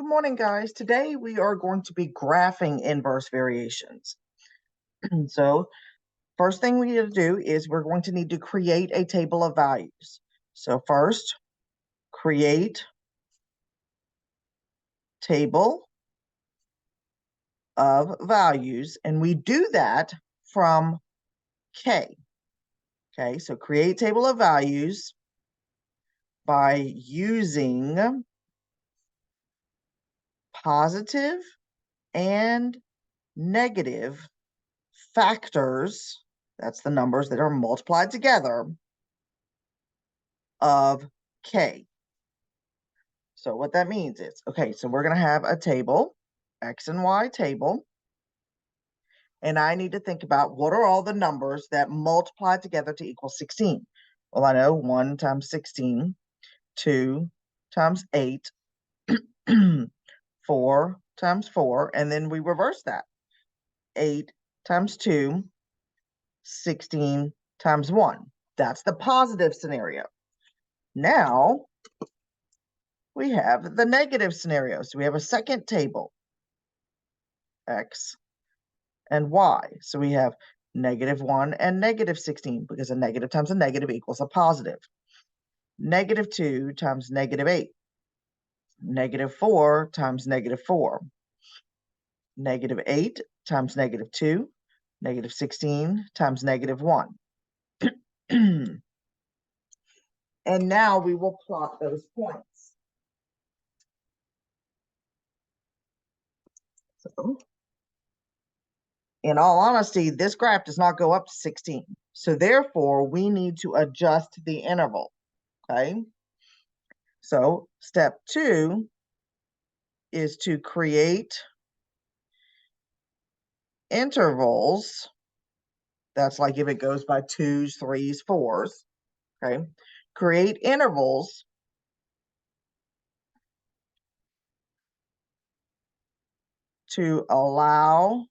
Good morning, guys. Today we are going to be graphing inverse variations. So first thing we need to do is we're going to need to create a table of values. So first, create table of values, and we do that from K. Okay, so create table of values by using positive and negative factors, that's the numbers that are multiplied together, of K. So what that means is, okay, so we're going to have a table, X and Y table, and I need to think about what are all the numbers that multiply together to equal 16. Well, I know 1 times 16, 2 times 8, 4 times 4, and then we reverse that. 8 times 2, 16 times 1. That's the positive scenario. Now, we have the negative scenario. So we have a second table, X and Y. So we have -1 and -16, because a negative times a negative equals a positive. -2 times -8. -4 times -4. -8 times -2. -16 times -1. And now we will plot those points. So, in all honesty, this graph does not go up to 16. So therefore, we need to adjust the interval, okay? So step 2 is to create intervals. That's like if it goes by 2s, 3s, 4s, okay? Create intervals to allow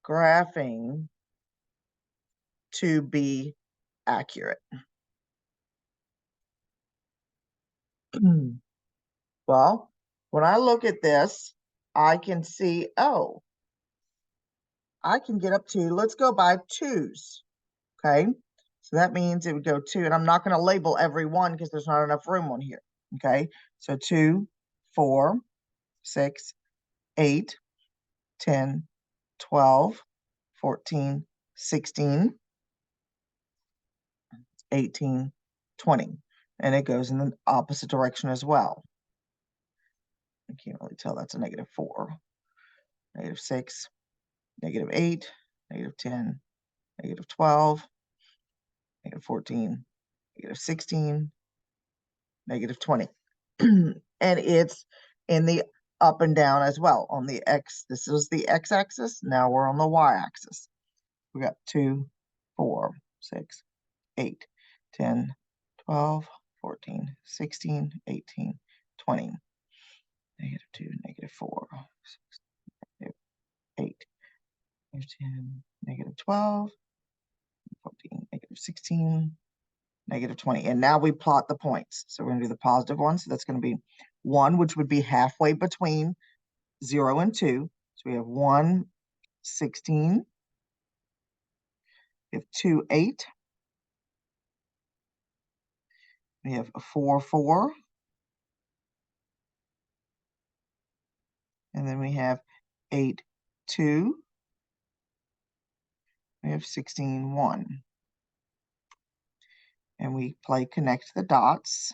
graphing to be accurate. Well, when I look at this, I can see, oh, I can get up to, let's go by 2s, okay? So that means it would go 2, and I'm not going to label every one because there's not enough room on here, okay? So 2, 4, 6, 8, 10, 12, 14, 16, 18, 20. And it goes in the opposite direction as well. I can't really tell that's a -4, -6, -8, -10, -12, -14, -16, -20. And it's in the up and down as well on the X. This is the X-axis. Now we're on the Y-axis. We got 2, 4, 6, 8, 10, 12, 14, 16, 18, 20. -2, -4, 6, -8, -10, -12, 14, -16, -20. And now we plot the points. So we're going to do the positive one. So that's going to be 1, which would be halfway between 0 and 2. So we have 1, 16. We have 2, 8. We have a 4, 4. And then we have 8, 2. We have 16, 1. And we play connect the dots.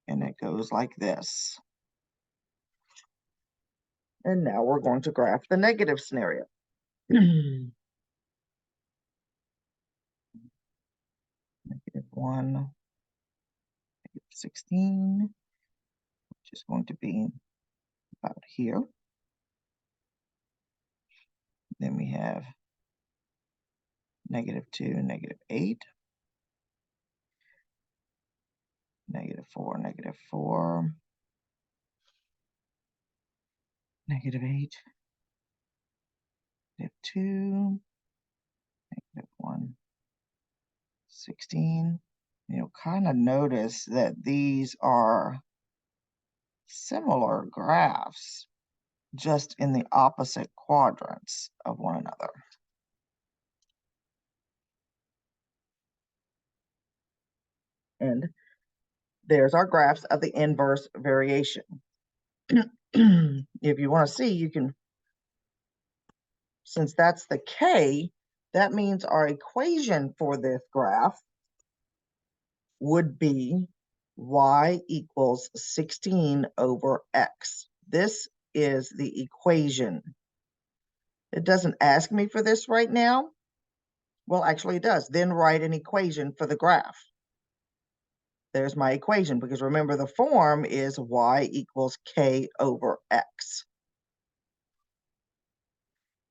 And it goes like this. And now we're going to graph the negative scenario. -1, -16, which is going to be about here. Then we have -2, -8, -4, -4, -8, -2, -1, 16, you'll kind of notice that these are similar graphs, just in the opposite quadrants of one another. And there's our graphs of the inverse variation. If you want to see, you can, since that's the K, that means our equation for this graph would be y equals 16 over x. This is the equation. It doesn't ask me for this right now. Well, actually it does. Then write an equation for the graph. There's my equation, because remember the form is y equals k over x.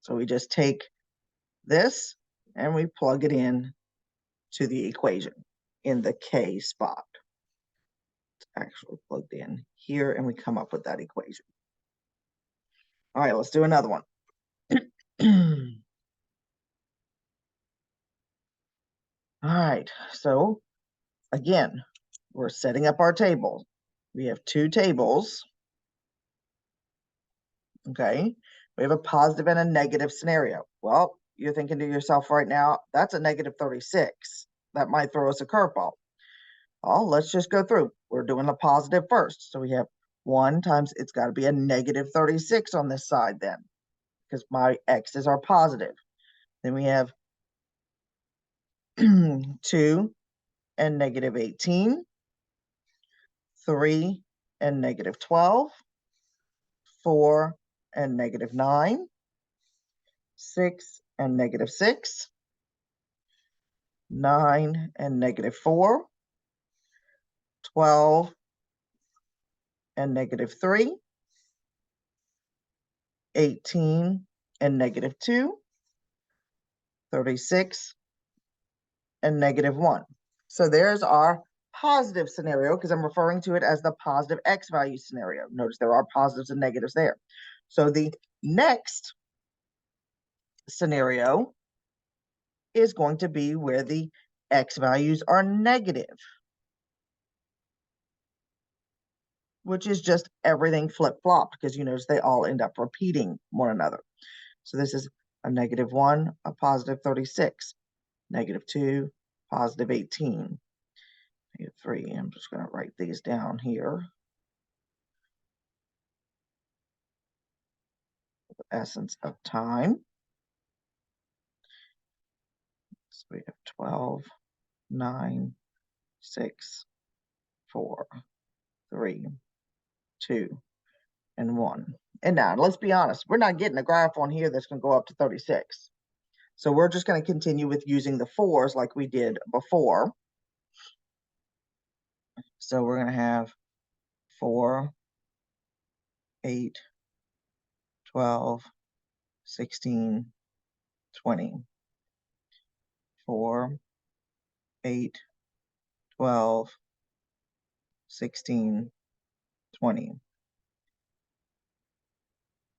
So we just take this and we plug it in to the equation in the k spot. It's actually plugged in here, and we come up with that equation. All right, let's do another one. All right, so again, we're setting up our table. We have two tables. Okay, we have a positive and a negative scenario. Well, you're thinking to yourself right now, that's a negative 36. That might throw us a curveball. Well, let's just go through. We're doing the positive first. So we have 1 times, it's got to be a negative 36 on this side then, because my x is our positive. Then we have 2 and negative 18, 3 and negative 12, 4 and negative 9, 6 and negative 6, 9 and negative 4, 12 and negative 3, 18 and negative 2, 36 and negative 1. So there's our positive scenario, because I'm referring to it as the positive x value scenario. Notice there are positives and negatives there. So the next scenario is going to be where the x values are negative, which is just everything flip-flopped, because you notice they all end up repeating one another. So this is a negative 1, a positive 36, negative 2, positive 18, negative 3. I'm just going to write these down here. The essence of time. So we have 12, 9, 6, 4, 3, 2, and 1. And now, let's be honest, we're not getting a graph on here that's going to go up to 36. So we're just going to continue with using the 4s like we did before. So we're going to have 4, 8, 12, 16, 20. 4, 8, 12, 16, 20.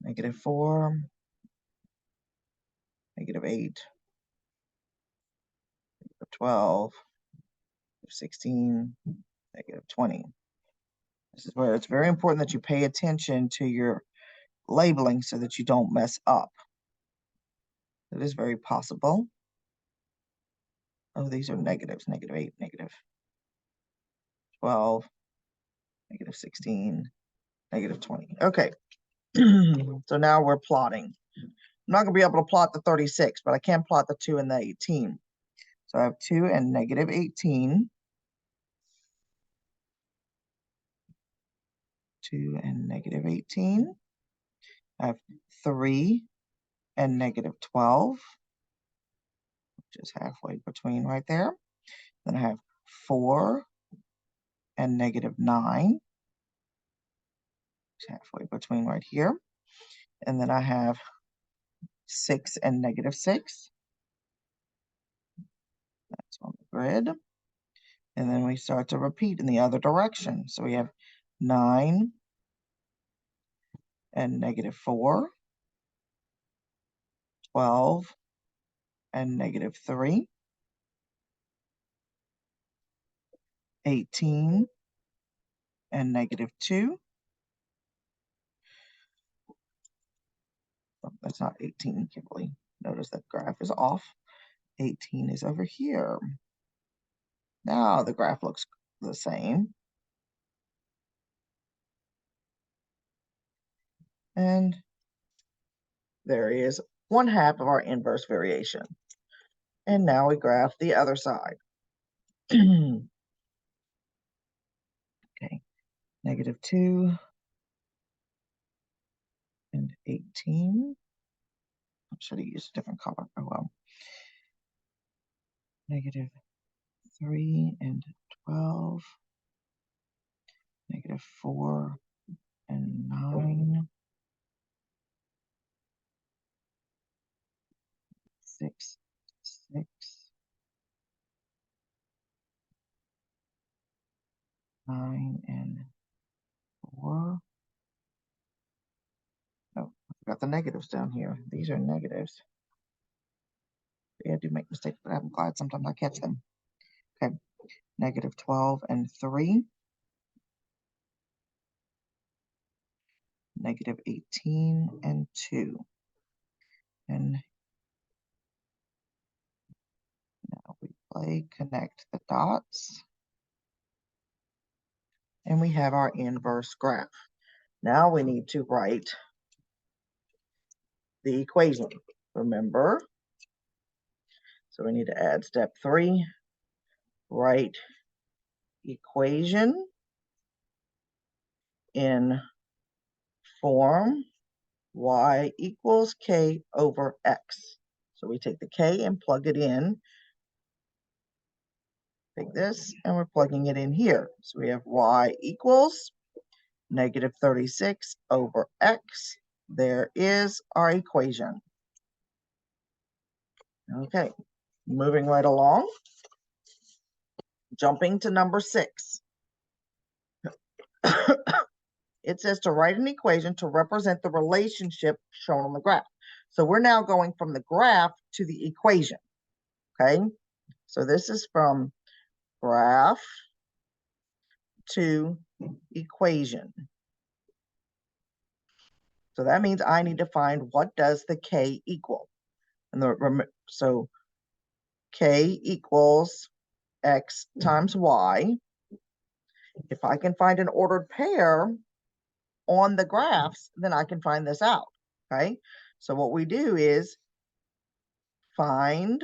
Negative 4, negative 8, 12, 16, negative 20. This is where it's very important that you pay attention to your labeling so that you don't mess up. It is very possible. Oh, these are negatives. Negative 8, negative 12, negative 16, negative 20. Okay. So now we're plotting. I'm not going to be able to plot the 36, but I can plot the 2 and the 18. So I have 2 and negative 18. 2 and negative 18. I have 3 and negative 12, which is halfway between right there. Then I have 4 and negative 9, which is halfway between right here. And then I have 6 and negative 6. That's on the grid. And then we start to repeat in the other direction. So we have 9 and negative 4, 12 and negative 3, 18 and -2. Oh, that's not 18, Kimberly. Notice that graph is off. 18 is over here. Now the graph looks the same. And there is 1/2 of our inverse variation. And now we graph the other side. Okay, -2 and 18. I should have used a different color. Oh well. -3 and 12. -4 and 9. 6, 6, 9 and 4. Oh, I forgot the negatives down here. These are negatives. Yeah, I do make mistakes, but I'm glad sometimes I catch them. Okay, -12 and 3. -18 and 2. And now we play connect the dots. And we have our inverse graph. Now we need to write the equation. Remember? So we need to add step 3. Write equation in form y equals k over x. So we take the k and plug it in. Take this and we're plugging it in here. So we have y equals -36 over x. There is our equation. Okay, moving right along. Jumping to number 6. It says to write an equation to represent the relationship shown on the graph. So we're now going from the graph to the equation. Okay, so this is from graph to equation. So that means I need to find what does the k equal. And so k equals x times y. If I can find an ordered pair on the graphs, then I can find this out. Okay, so what we do is find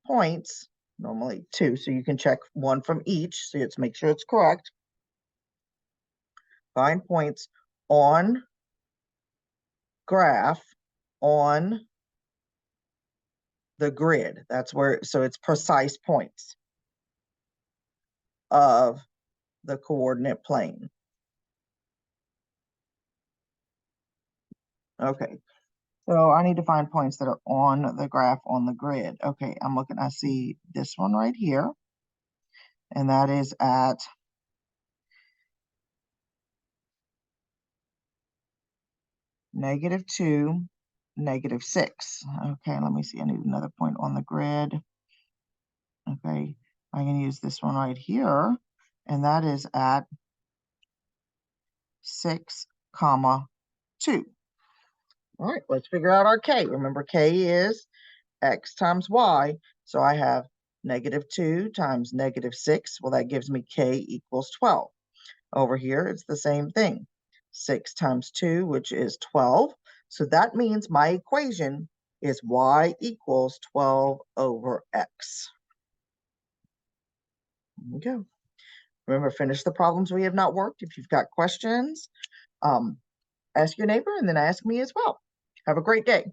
points, normally 2, so you can check 1 from each, so let's make sure it's correct. Find points on graph on the grid. That's where, so it's precise points of the coordinate plane. Okay, so I need to find points that are on the graph on the grid. Okay, I'm looking, I see this one right here, and that is at -2, -6. Okay, let me see, I need another point on the grid. Okay, I can use this one right here, and that is at 6, 2. All right, let's figure out our k. Remember, k is x times y. So I have -2 times -6. Well, that gives me k equals 12. Over here, it's the same thing. 6 times 2, which is 12. So that means my equation is y equals 12 over x. There we go. Remember, finish the problems we have not worked. If you've got questions, ask your neighbor and then ask me as well. Have a great day.